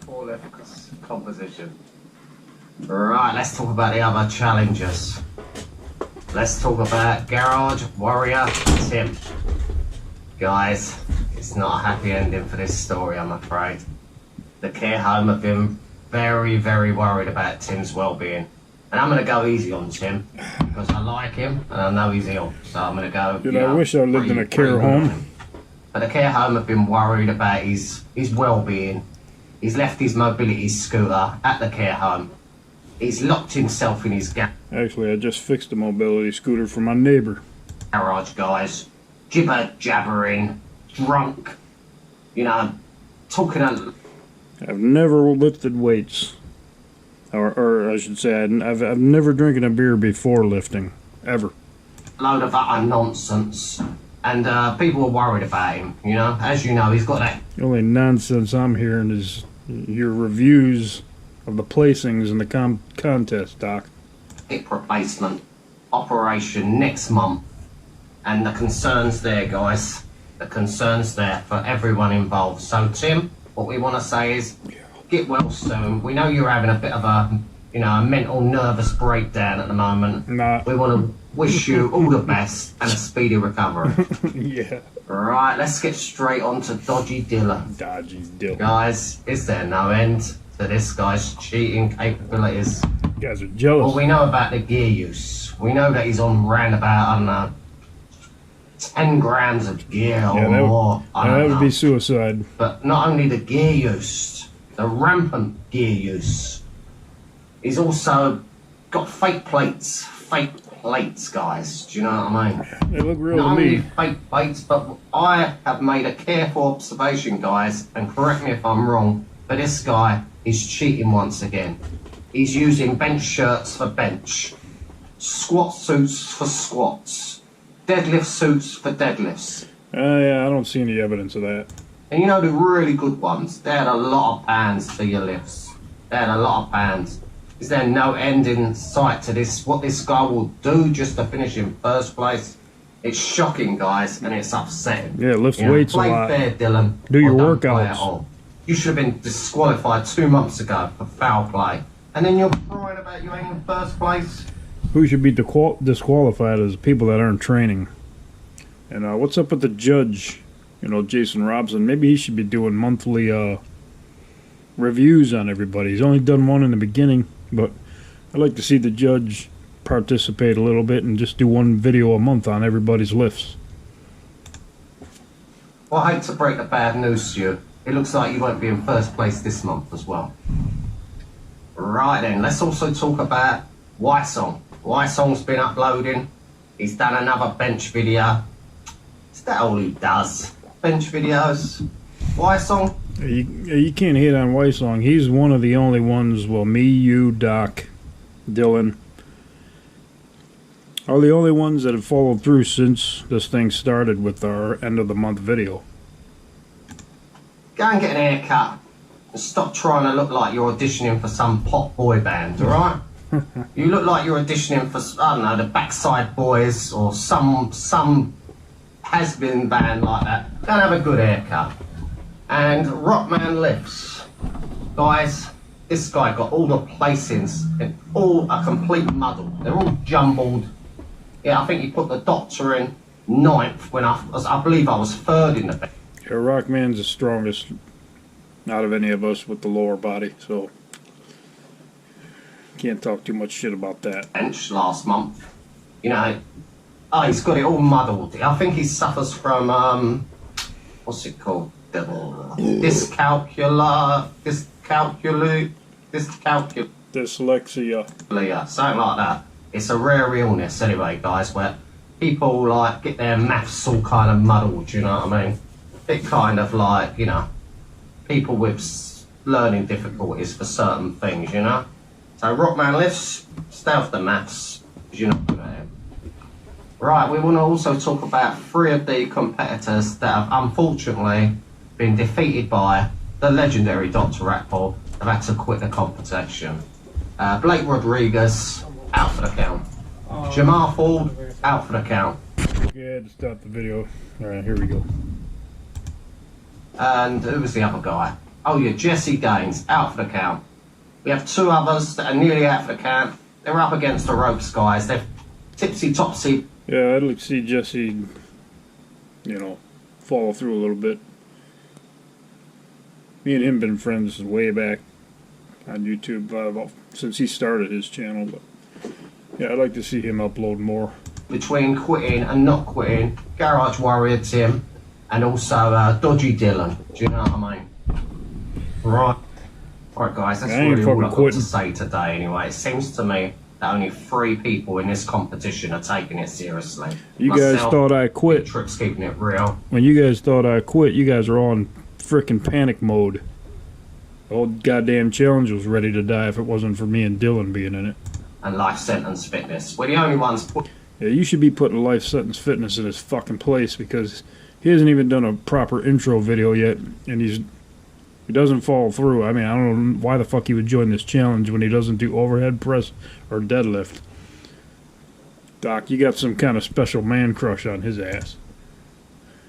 4-lift composition. Right, let's talk about the other challengers. Let's talk about Garage Warrior Tim. Guys, it's not a happy ending for this story, I'm afraid. The care home have been very, very worried about Tim's well-being. And I'm going to go easy on Tim, because I like him, and I know he's ill. So I'm going to go, I wish I lived in a care home. But the care home have been worried about his well-being. He's left his mobility scooter at the care home. He's locked himself in his Actually, I just fixed a mobility scooter for my neighbor. Garage, guys. Jibber-jabbering, drunk, talking a... I've never lifted weights. Or I should say, I've never drinking a beer before lifting. Ever. Load of utter nonsense. And people are worried about him, As you know, he's got that... The only nonsense I'm hearing is your reviews of the placings in the contest, Doc. Hip replacement operation next month. And the concerns there, guys. The concerns there for everyone involved. So, Tim, what we want to say is, get well soon. We know you're having a bit of a, a mental nervous breakdown at the moment. Nah. We want to wish you all the best and a speedy recovery. Yeah. Right, let's get straight on to Dodgy Dylan. Dodgy Dylan. Guys, is there no end to this guy's cheating capabilities? You guys are jealous. Well, we know about the gear use. We know that he's on round about, I don't know, 10 grams of gear or more. That would be suicide. But not only the gear use, the rampant gear use. He's also got fake plates, guys. Do you know what I mean? They look real not to me. Only fake plates, but I have made a careful observation, guys, and correct me if I'm wrong, but this guy is cheating once again. He's using bench shirts for bench, squat suits for squats, deadlift suits for deadlifts. Yeah, I don't see any evidence of that. And the really good ones, they had a lot of pounds for your lifts. They had a lot of pounds. Is there no end in sight to this? What this guy will do just to finish in first place? It's shocking, guys, and it's upsetting. Yeah, lift weights a lot. Play fair, Dylan. Do your don't play workouts. at all. You should have been disqualified 2 months ago for foul play. And then you're crying about you ain't in first place. Who should be disqualified is people that aren't training. And what's up with the judge? Jason Robson. Maybe he should be doing monthly reviews on everybody. He's only done one in the beginning, but I'd like to see the judge participate a little bit and just do one video a month on everybody's lifts. Well, I hate to break the bad news to you. It looks like you won't be in first place this month as well. Right then, let's also talk about Wysong. Wysong's been uploading. He's done another bench video. Is that all he does? Bench videos? Wysong? You can't hate on Wysong. He's one of the only ones, well, me, you, Doc, Dylan, are the only ones that have followed through since this thing started with our end of the month video. Go and get an haircut and stop trying to look like you're auditioning for some pop boy band, alright? You look like you're auditioning for, I don't know, the Backside Boys or some has-been band like that. Go and have a good haircut. And Rockman lifts. Guys, this guy got all the placings in all a complete muddle. They're all jumbled. Yeah, I think he put the doctor in 9th when I believe I was 3rd in the bench. Yeah, Rockman's the strongest out of any of us with the lower body, so can't talk too much shit about that. Bench last month. He's got it all muddled. I think he suffers from, what's it called? Dyscalculia, dyslexia, something like that. It's a rare illness anyway, guys, where people get their maths all kind of muddled, you know what I mean? Bit kind of people with learning difficulties for certain things, So Rockman lifts, stay off the maths, because you're not good at it. Right, we want to also talk about 3 of the competitors that have unfortunately been defeated by the legendary Dr. Ratball, have had to quit the competition. Blake Rodriguez, out for the count. Jamar Ford, out for the count. Yeah, to start the video. Alright, here we go. And who was the other guy? Oh yeah, Jesse Gaines, out for the count. We have 2 others that are nearly out for the count. They're up against the ropes, guys. They're tipsy-topsy. Yeah, I'd like to see Jesse, follow through a little bit. Me and him been friends way back on YouTube since he started his channel. But yeah, I'd like to see him upload more. Between quitting and not quitting, Garage Warrior Tim, and also Dodgy Dylan. Do you know what I mean? Right. Alright guys, that's really all I've got to say today anyway. It seems to me that only 3 people in this competition are taking it seriously. You guys thought I quit. Trick's keeping it real. When you guys thought I quit, you guys are all in frickin' panic mode. The whole goddamn challenge was ready to die if it wasn't for me and Dylan being in it. And Life Sentence Fitness. We're the only ones Yeah, you should be putting Life Sentence Fitness in his fucking place, because he hasn't even done a proper intro video yet, and he doesn't follow through. I mean, I don't know why the fuck he would join this challenge when he doesn't do overhead press or deadlift. Doc, you got some kind of special man crush on his ass.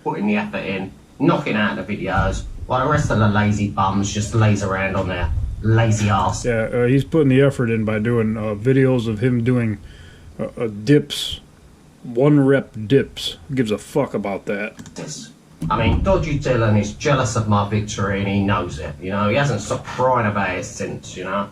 putting the effort in, knocking out the videos, while the rest of the lazy bums just lays around on their lazy ass. Yeah, he's putting the effort in by doing videos of him doing dips, 1-rep dips. Gives a fuck about that. I mean, Dodgy Dylan is jealous of my victory and he knows it, you know. He hasn't stopped crying about it since, you know.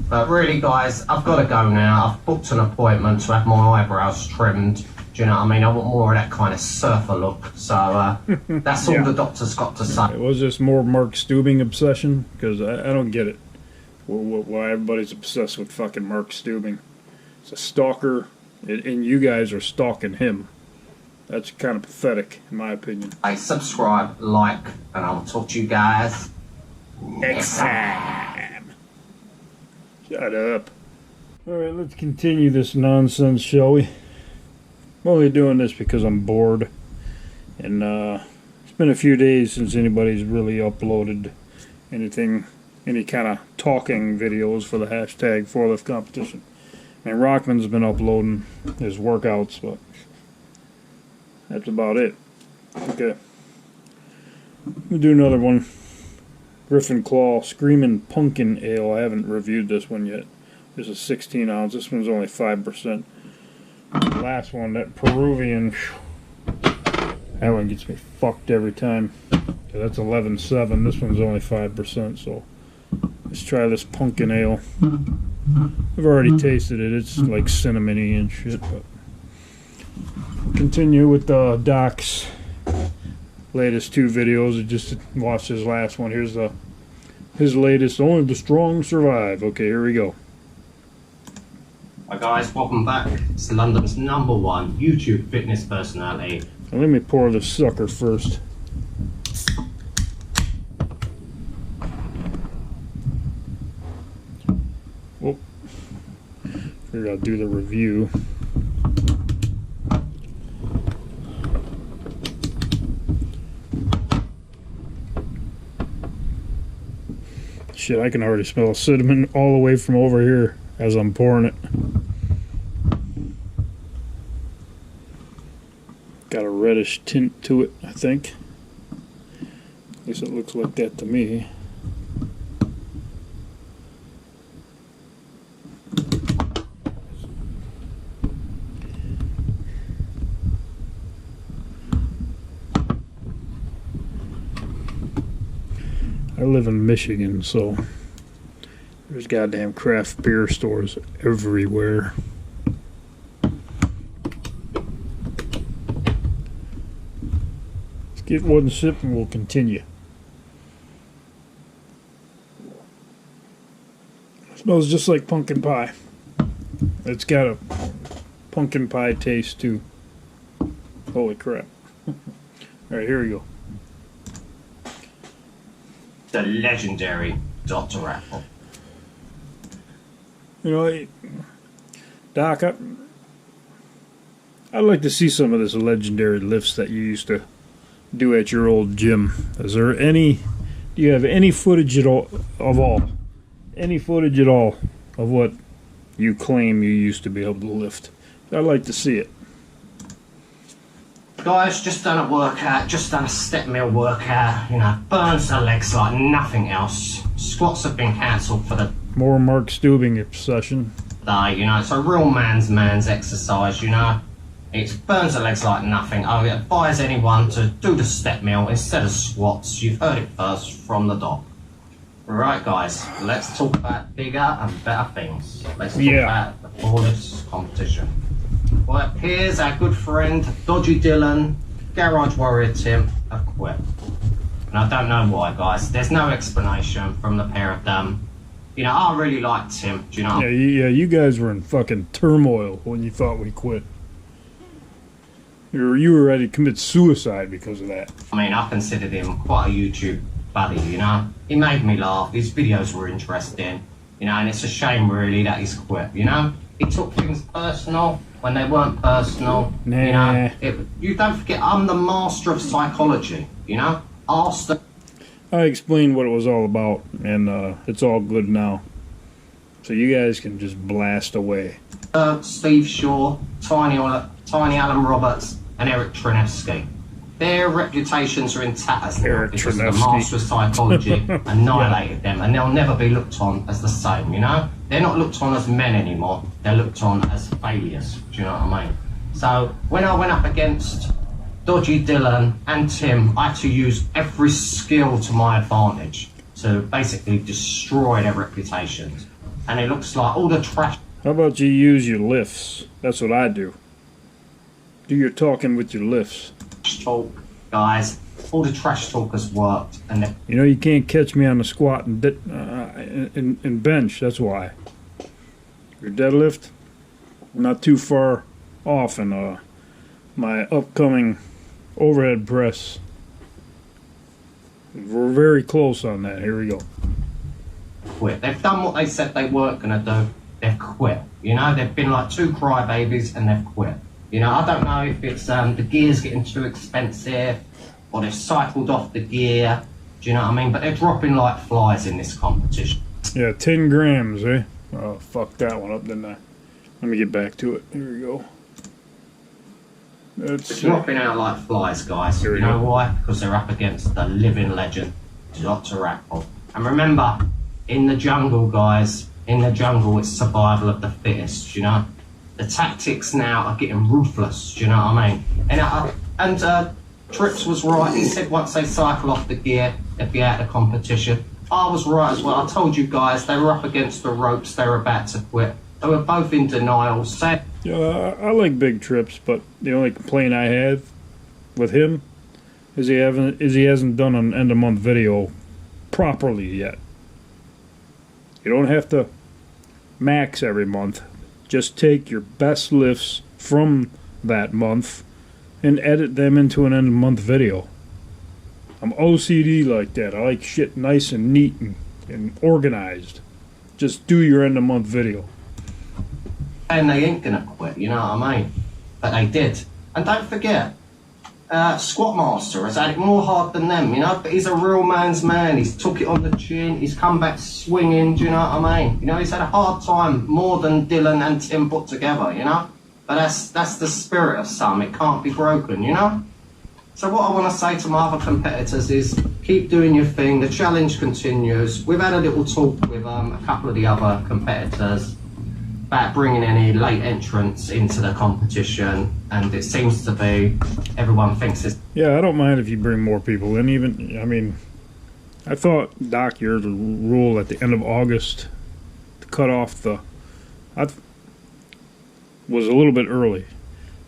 But really, guys, I've got to go now. I've booked an appointment to have my eyebrows trimmed. Do you know what I mean? I want more of that kind of surfer look. So that's all the doctor's got to say. It was just more Mark Steubing obsession, because I don't get it. Why everybody's obsessed with fucking Mark Steubing. It's a stalker, and you guys are stalking him. That's kind of pathetic, in my opinion. Hey, subscribe, like, and I'll talk to you guys next time. Shut up. Alright, let's continue this nonsense, shall we? I'm only doing this because I'm bored. And it's been a few days since anybody's really uploaded anything, any kind of talking videos for the hashtag 4Lift competition. And Rockman's been uploading his workouts, but that's about it. Okay. We'll do another one. Griffin Claw Screamin' Pumpkin Ale. I haven't reviewed this one yet. This is 16 ounce. This one's only 5%. The last one, that Peruvian, that one gets me fucked every time. Okay, that's 11.7. This one's only 5%, so let's try this pumpkin ale. I've already tasted it. It's like cinnamony and shit, but continue with Doc's latest 2 videos. I just watched his last one. Here's his latest. Only the strong survive. Okay, here we go. Hi guys, welcome back. It's London's #1 YouTube fitness personality. Now let me pour this sucker first. Oh, figured I'll do the review. Shit, I can already smell cinnamon all the way from over here as I'm pouring it. Got a reddish tint to it, I think. At least it looks like that to me. I live in Michigan, so there's goddamn craft beer stores everywhere. Let's get one sip and we'll continue. It smells just like pumpkin pie. It's got a pumpkin pie taste too. Holy crap. Alright, here we go. The legendary Dr. Apple. You know, Doc, I'd like to see some of this legendary lifts that you used to do at your old gym. Is there any, do you have any footage at all, any footage at all of what you claim you used to be able to lift? I'd like to see it. guys, just done a workout, just done a step mill workout, you know, burns the legs like nothing else. Squats have been cancelled for the More Mark Stubing session. day, you know, it's a real man's exercise, you know. It burns the legs like nothing. I would advise anyone to do the step mill instead of squats. You've heard it first from the doc. Right, guys, let's talk about bigger and better things. Let's talk about the flawless competition. Well, it appears our good friend Dodgy Dylan, Garage Warrior Tim have quit. And I don't know why, guys. There's no explanation from the pair of them. You know, I really liked Tim. Do you know? Yeah, you guys were in fucking turmoil when you thought we quit. You were ready to commit suicide because of that. I mean, I considered him quite a YouTube buddy, you know? He made me laugh, his videos were interesting, you know, and it's a shame really that he's quit, you know? He took things personal when they weren't personal, you know? You don't forget, I'm the master of psychology, you know? I explained what it was all about, and it's all good now. So you guys can just blast away. Steve Shaw, Tiny Alan Roberts, and Eric Trinevsky. Their reputations are in tatters now because the master of psychology annihilated them, and they'll never be looked on as the same, you know? They're not looked on as men anymore, they're looked on as failures, do you know what I mean? So when I went up against Dodgy Dylan and Tim, I had to use every skill to my advantage to basically destroy their reputations. And it looks like all the trash. How about you use your lifts? That's what I do. Do your talking with your lifts. Talk, guys. All the trash talk has worked, and you know you can't catch me on the squat and bench. That's why. Your deadlift, not too far off, and my upcoming overhead press. We're very close on that. Here we go. Quit. They've done what they said they weren't gonna do. They've quit. You know, they've been like two crybabies, and they've quit. You know, I don't know if it's the gear's getting too expensive or they've cycled off the gear. Do you know what I mean? But they're dropping like flies in this competition. Yeah, 10 grams, eh? Oh, fuck that one up, didn't I? Let me get back to it. Here we go. They're dropping out like flies, guys. You know why? Because they're up against the living legend, Dr. Apple. And remember, in the jungle, guys, in the jungle, it's survival of the fittest, you know? The tactics now are getting ruthless, do you know what I mean? And Trips was right, he said once they cycle off the gear, they'd be out of the competition. I was right as well, I told you guys, they were up against the ropes, they were about to quit. They were both in denial. Yeah, I like Big Trips, but the only complaint I have with him is he hasn't done an end of month video properly yet. You don't have to max every month. Just take your best lifts from that month and edit them into an end of month video. I'm OCD like that. I like shit nice and neat and organized. Just do your end of month video. And they ain't gonna quit, you know what I mean? But they did. And don't forget, Squatmaster has had it more hard than them, you know? But he's a real man's man. He's took it on the chin. He's come back swinging, do you know what I mean? You know, he's had a hard time more than Dylan and Tim put together, you know? But that's the spirit of some. It can't be broken, you know? So what I want to say to my other competitors is keep doing your thing. The challenge continues. We've had a little talk with a couple of the other competitors about bringing any late entrants into the competition, and it seems to be everyone thinks it's... Yeah, I don't mind if you bring more people in. Even, I mean, I thought, Doc, your rule at the end of August to cut off the... was a little bit early.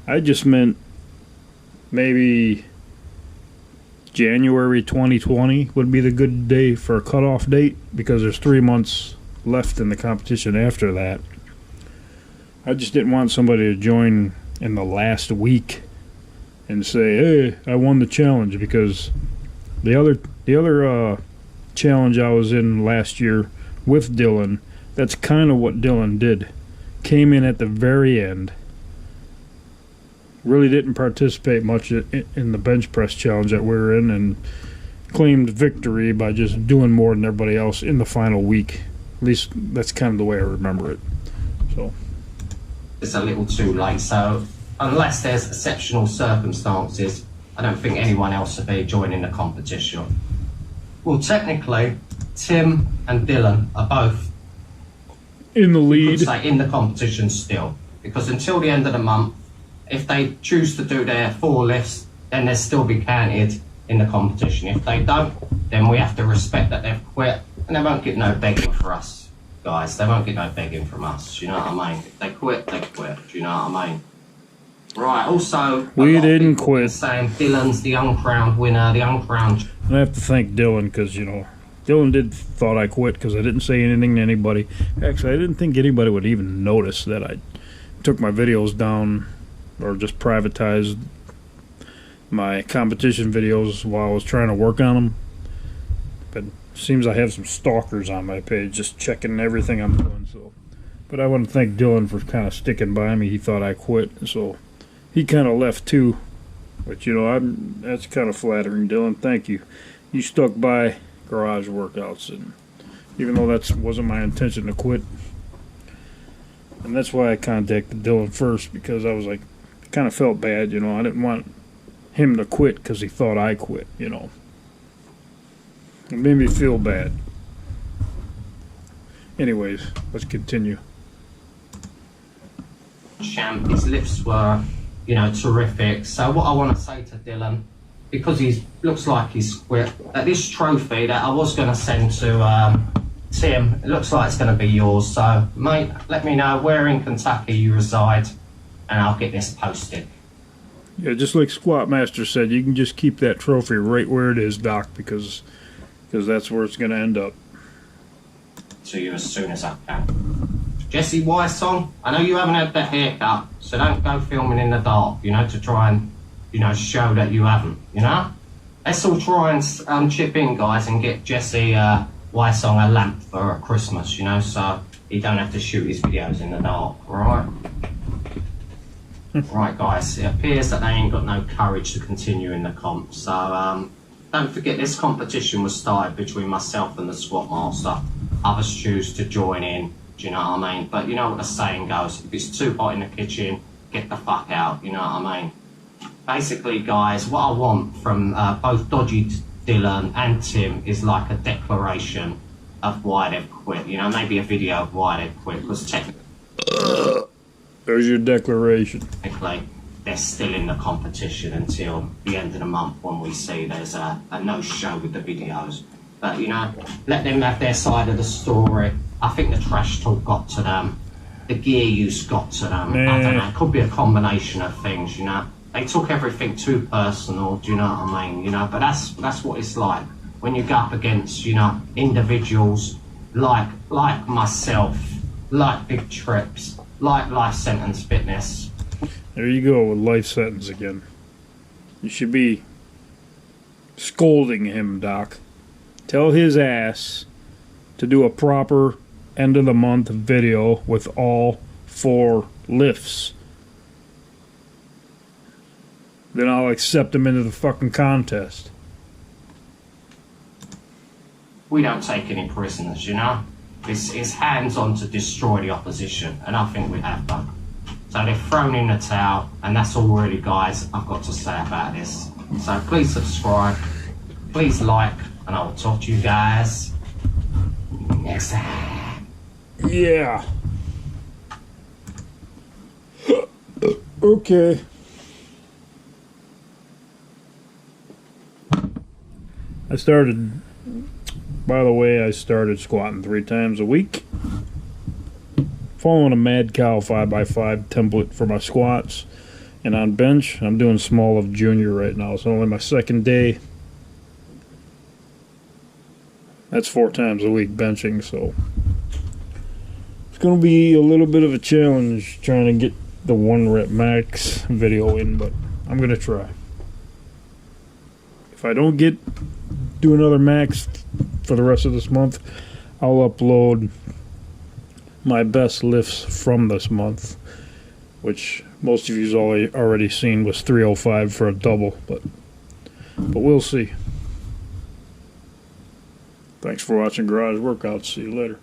I just meant maybe January 2020 would be the good day for a cutoff date, because there's 3 months left in the competition after that. I just didn't want somebody to join in the last week and say, hey, I won the challenge, because the other challenge I was in last year with Dylan, that's kind of what Dylan did. Came in at the very end. Really didn't participate much in the bench press challenge that we were in, and claimed victory by just doing more than everybody else in the final week. At least that's kind of the way I remember it. So it's a little too late. So unless there's exceptional circumstances, I don't think anyone else will be joining the competition. Well, technically, Tim and Dylan are both in the you lead. could say in the competition still, because until the end of the month, if they choose to do their 4 lifts, then they'll still be counted in the competition. If they don't, then we have to respect that they've quit, and they won't get no begging for us, guys. They won't get no begging from us. Do you know what I mean? If they quit, they quit. Do you know what I mean? Right. Also, we didn't quit. Saying Dylan's the uncrowned winner, the uncrowned. And I have to thank Dylan because, you know, Dylan thought I quit because I didn't say anything to anybody. Actually, I didn't think anybody would even notice that I took my videos down or just privatized my competition videos while I was trying to work on them. But it seems I have some stalkers on my page just checking everything I'm doing. So, but I want to thank Dylan for kind of sticking by me. He thought I quit, so he kind of left too. But you know, that's kind of flattering, Dylan. Thank you. You stuck by garage workouts, and even though that wasn't my intention to quit, and that's why I contacted Dylan first, because I was like, kind of felt bad, you know. I didn't want him to quit because he thought I quit, you know. It made me feel bad. Anyways, let's continue. Champ, his lifts were, you know, terrific. So what I want to say to Dylan, because he looks like he's quit, that this trophy that I was going to send to Tim, it looks like it's going to be yours. So, mate, let me know where in Kentucky you reside, and I'll get this posted. Yeah, just like Squat Master said, you can just keep that trophy right where it is, Doc, because that's where it's going to end up. To you as soon as I can. Jesse Wise song, I know you haven't had that haircut, so don't go filming in the dark, you know, to try and, you know, show that you haven't, you know? Let's all try and chip in, guys, and get Jesse Wise song a lamp for Christmas, you know, so he don't have to shoot his videos in the dark, alright? Right, guys, it appears that they ain't got no courage to continue in the comp, so don't forget this competition was started between myself and the squat master. Others choose to join in, do you know what I mean? But you know what the saying goes, if it's too hot in the kitchen, get the fuck out, you know what I mean? Basically, guys, what I want from both Dodgy Dylan and Tim is like a declaration of why they've quit, you know, maybe a video of why they've quit, because technically there's your declaration. They're still in the competition until the end of the month when we see there's a no-show with the videos. But, you know, let them have their side of the story. I think the trash talk got to them. The gear use got to them. I don't know, it could be a combination of things, you know. They took everything too personal, do you know what I mean? You know, but that's what it's like when you go up against, you know, individuals like myself, like Big Trips, like Life Sentence Fitness. There you go with Life Sentence again. You should be scolding him, Doc. Tell his ass to do a proper end of the month video with all 4 lifts. Then I'll accept him into the fucking contest. We don't take any prisoners, you know. It's hands-on to destroy the opposition, and I think we have done. So they've thrown in the towel, and that's all really, guys, I've got to say about this. So please subscribe, please like, and I will talk to you guys next time. Yeah. Okay. By the way, I started squatting 3 times a week. Following a Mad Cow 5x5 template for my squats. And on bench, I'm doing small of junior right now. It's only my 2nd day. That's 4 times a week benching, so it's going to be a little bit of a challenge trying to get the 1 rep max video in, but I'm going to try. If I don't do another max for the rest of this month, I'll upload my best lifts from this month, which most of you's already seen was 305 for a double, but we'll see. Thanks for watching Garage Workouts. See you later.